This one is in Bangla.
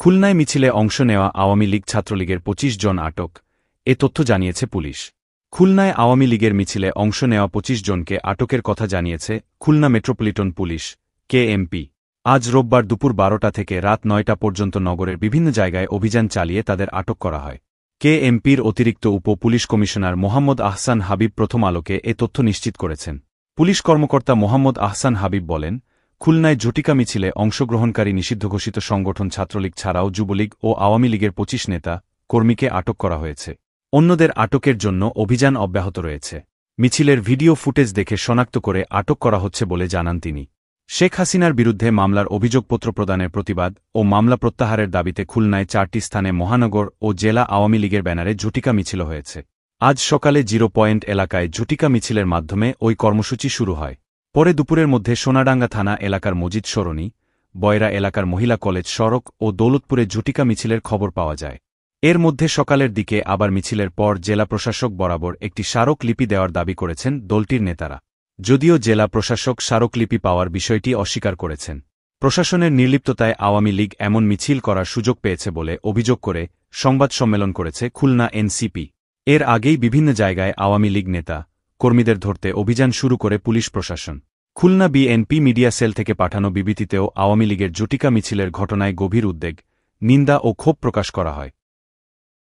খুলনায় মিছিলে অংশ নেওয়া আওয়ামী লীগ ছাত্রলীগের ২৫ জন আটক, এ তথ্য জানিয়েছে পুলিশ। খুলনায় আওয়ামী লীগের মিছিলে অংশ নেওয়া ২৫ জনকে আটকের কথা জানিয়েছে খুলনা মেট্রোপলিটন পুলিশ, কেএমপি। আজ রোববার দুপুর ১২টা থেকে রাত ৯টা পর্যন্ত নগরের বিভিন্ন জায়গায় অভিযান চালিয়ে তাদের আটক করা হয়। কেএমপির অতিরিক্ত উপ-পুলিশ কমিশনার মোহাম্মদ আহসান হাবিব প্রথম আলোকে এ তথ্য নিশ্চিত করেছেন। পুলিশ কর্মকর্তা মোহাম্মদ আহসান হাবিব বলেন, খুলনায় ঝটিকা মিছিলে অংশগ্রহণকারী নিষিদ্ধঘোষিত সংগঠন ছাত্রলীগ ছাড়াও যুবলীগ ও আওয়ামী লীগের ২৫ নেতা কর্মীকে আটক করা হয়েছে। অন্যদের আটকের জন্য অভিযান অব্যাহত রয়েছে। মিছিলের ভিডিও ফুটেজ দেখে শনাক্ত করে আটক করা হচ্ছে বলে জানান তিনি। শেখ হাসিনার বিরুদ্ধে মামলার অভিযোগপত্র প্রদানের প্রতিবাদ ও মামলা প্রত্যাহারের দাবিতে খুলনায় ৪টি স্থানে মহানগর ও জেলা আওয়ামী লীগের ব্যানারে ঝটিকা মিছিল হয়েছে। আজ সকালে 0 পয়েন্ট এলাকায় ঝটিকা মিছিলের মাধ্যমে ওই কর্মসূচি শুরু হয়। পরে দুপুরের মধ্যে সোনাডাঙ্গা থানা এলাকার মজিদ সরণি, বয়রা এলাকার মহিলা কলেজ সড়ক ও দৌলতপুরে ঝটিকা মিছিলের খবর পাওয়া যায়। এর মধ্যে সকালের দিকে আবার মিছিলের পর জেলা প্রশাসক বরাবর একটি স্মারকলিপি দেওয়ার দাবি করেছেন দলটির নেতারা। যদিও জেলা প্রশাসক স্মারকলিপি পাওয়ার বিষয়টি অস্বীকার করেছেন। প্রশাসনের নির্লিপ্ততায় আওয়ামী লীগ এমন মিছিল করার সুযোগ পেয়েছে বলে অভিযোগ করে সংবাদ সম্মেলন করেছে খুলনা এনসিপি। এর আগেই বিভিন্ন জায়গায় আওয়ামী লীগ নেতা কর্মীদের ধরতে অভিযান শুরু করে পুলিশ প্রশাসন। খুলনা বিএনপি মিডিয়া সেল থেকে পাঠানো বিবৃতিতেও আওয়ামী লীগের ঝটিকা মিছিলের ঘটনায় গভীর উদ্বেগ, নিন্দা ও ক্ষোভ প্রকাশ করা হয়।